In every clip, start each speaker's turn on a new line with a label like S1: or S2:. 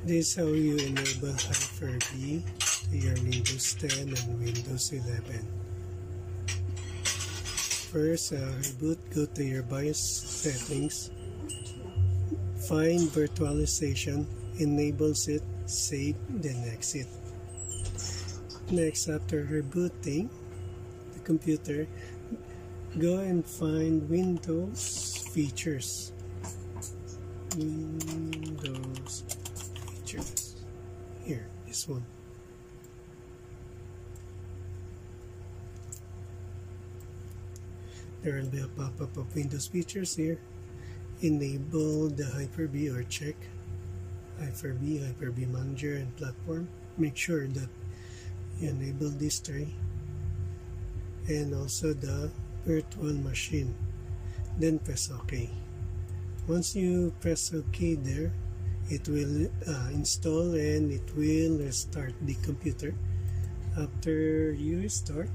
S1: This is how you enable Hyper-V to your Windows 10 and Windows 11. First, reboot, go to your BIOS settings, find virtualization, enables it, save, then exit. Next, after rebooting the computer, go and find Windows features. Windows features. Here, this one. There will be a pop-up of Windows features here. Enable the Hyper-V or check Hyper-V, Hyper-V Manager, and Platform. Make sure that you enable these three. And also the virtual machine. Then press OK. Once you press OK there, it will install and it will restart the computer. After you restart,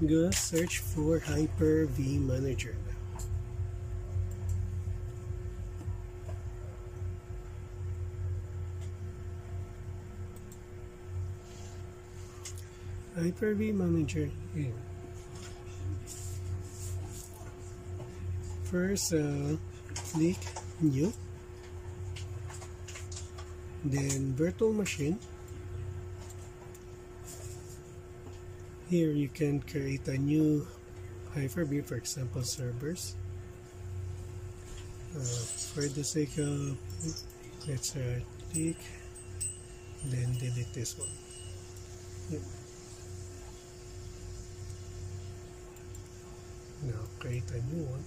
S1: go search for Hyper-V Manager now. Hyper-V Manager here. First, click New, then Virtual Machine. Here you can create a new Hyper-V, for example, servers. For the sake of, let's click, then delete this one. Yep. Now create a new one,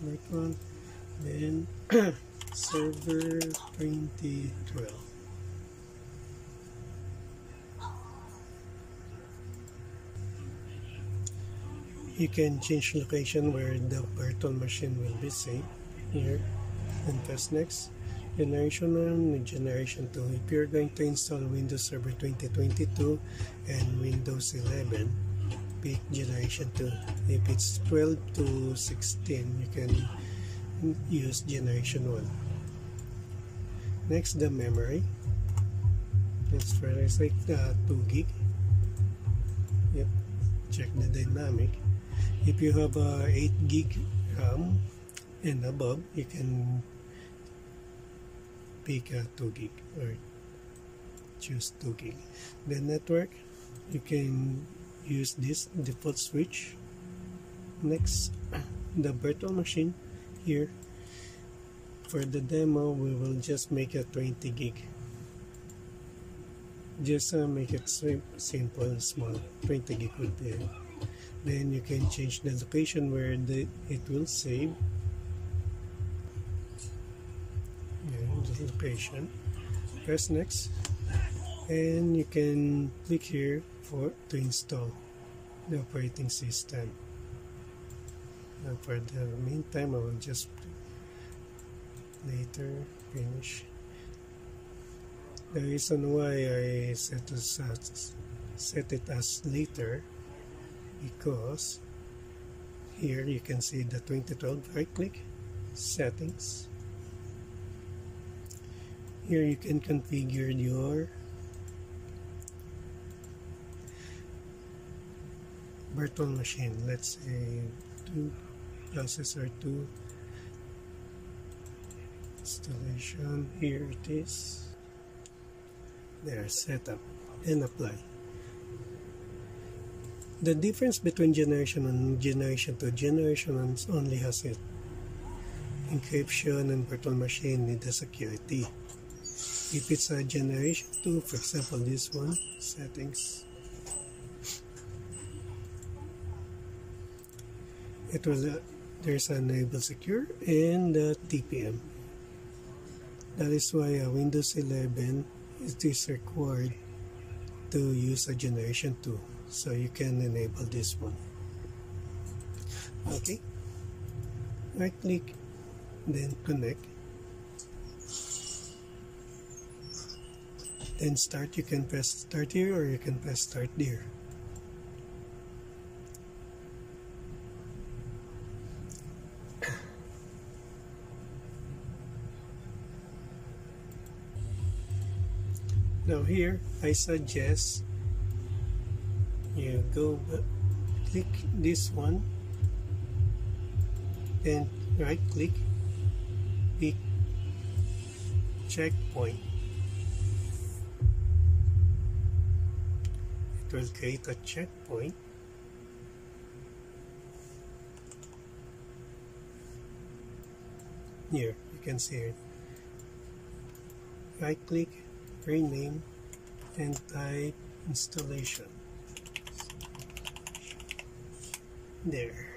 S1: like one, then server 2012. You can change location where the virtual machine will be saved here, and press next. Generation 1 and Generation 2. If you're going to install Windows Server 2022 and Windows 11, pick Generation 2. If it's 12 to 16, you can use Generation 1. Next, the memory. Let's first like 2 gig. Yep. Check the dynamic. If you have 8 gig RAM and above, you can pick 2 gig or choose 2 gig. The network, you can use this default switch. Next, the virtual machine here. For the demo, we will just make a 20 gig. Just make it simple, small. 20 gig would be it. Then you can change the location where it will save. The location. Press next, and you can click here to install the operating system. And for the meantime, I will just later finish. The reason why I set it as later, because here you can see the 2012. Right click, settings. Here you can configure your virtual machine. Let's say 2 processor 2 installation. Here it is. There, setup and apply. The difference between Generation 1 and Generation 2, Generation 1 only has it encryption, and virtual machine need the security. If it's a Generation 2, for example this one, settings, it will there's enable secure and TPM. That is why Windows 11 is required to use a Generation 2, so you can enable this one. Okay, right click, then connect, then start. You can press start here or you can press start there. Now here, I suggest you click this one, then right click, pick checkpoint. It will create a checkpoint. Here, you can see it. Right click, rename, and type installation. There.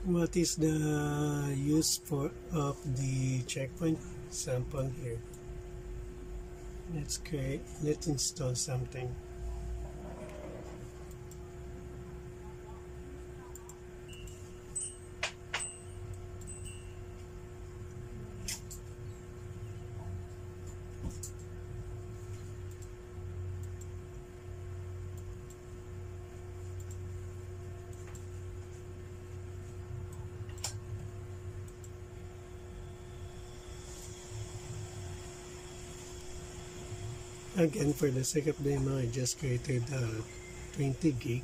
S1: What is the use of the checkpoint? Sample here. Let's install something. Again, for the sake of demo, I just created 20 gig.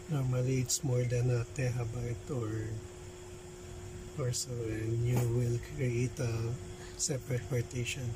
S1: Normally, it's more than a terabyte or so, and you will create a separate partition.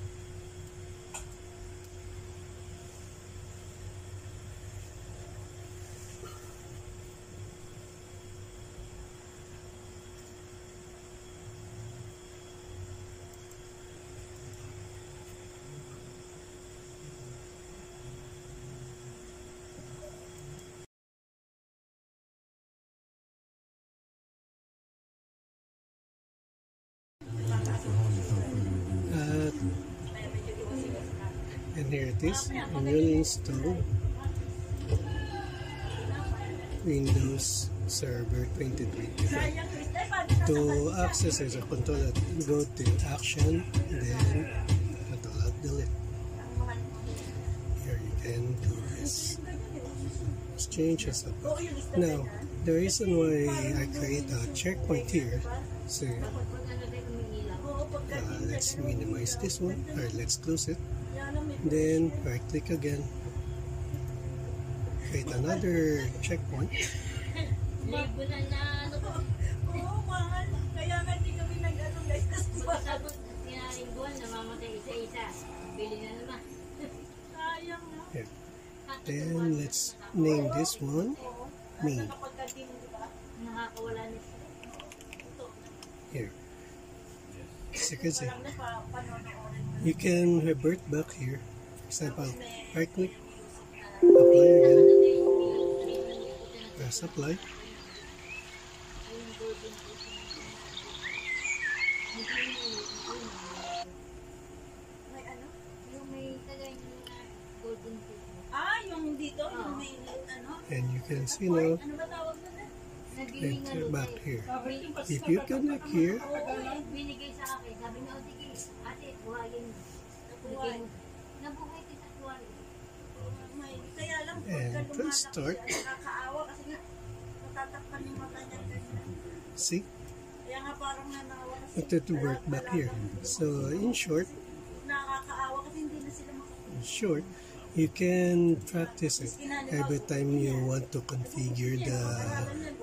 S1: And here it is. And we'll install Windows Server 2020. To access as a controller, go to Action, then Control Delete. Here you can do this. Change as a. Now, the reason why I create a checkpoint here, so let's minimize this one, or let's close it. Then right click again, create another checkpoint. Here. Then let's name this one main. Here. As you can see, you can revert back here. For example, right click, apply again, press apply. And you can see now, enter back here. If you connect here, and press start. See? It will work back here. So in short, you can practice it every time you want to configure the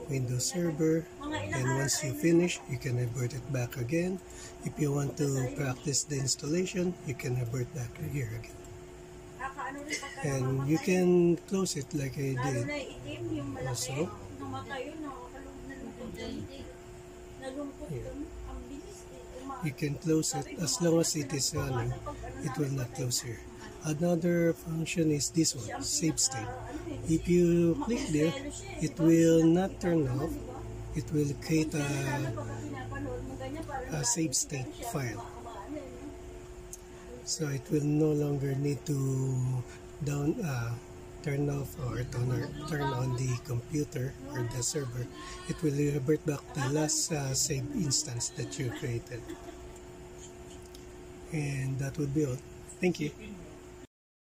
S1: Windows Server, and once you finish, you can revert it back again. If you want to practice the installation, you can revert back here again. And you can close it like I did also. Here. You can close it as long as it is running, it will not close here. Another function is this one, save state. If you click there, it will not turn off. It will create a save state file. So it will no longer need to turn off or turn on the computer or the server. It will revert back the last save instance that you created. And that would be all. Thank you.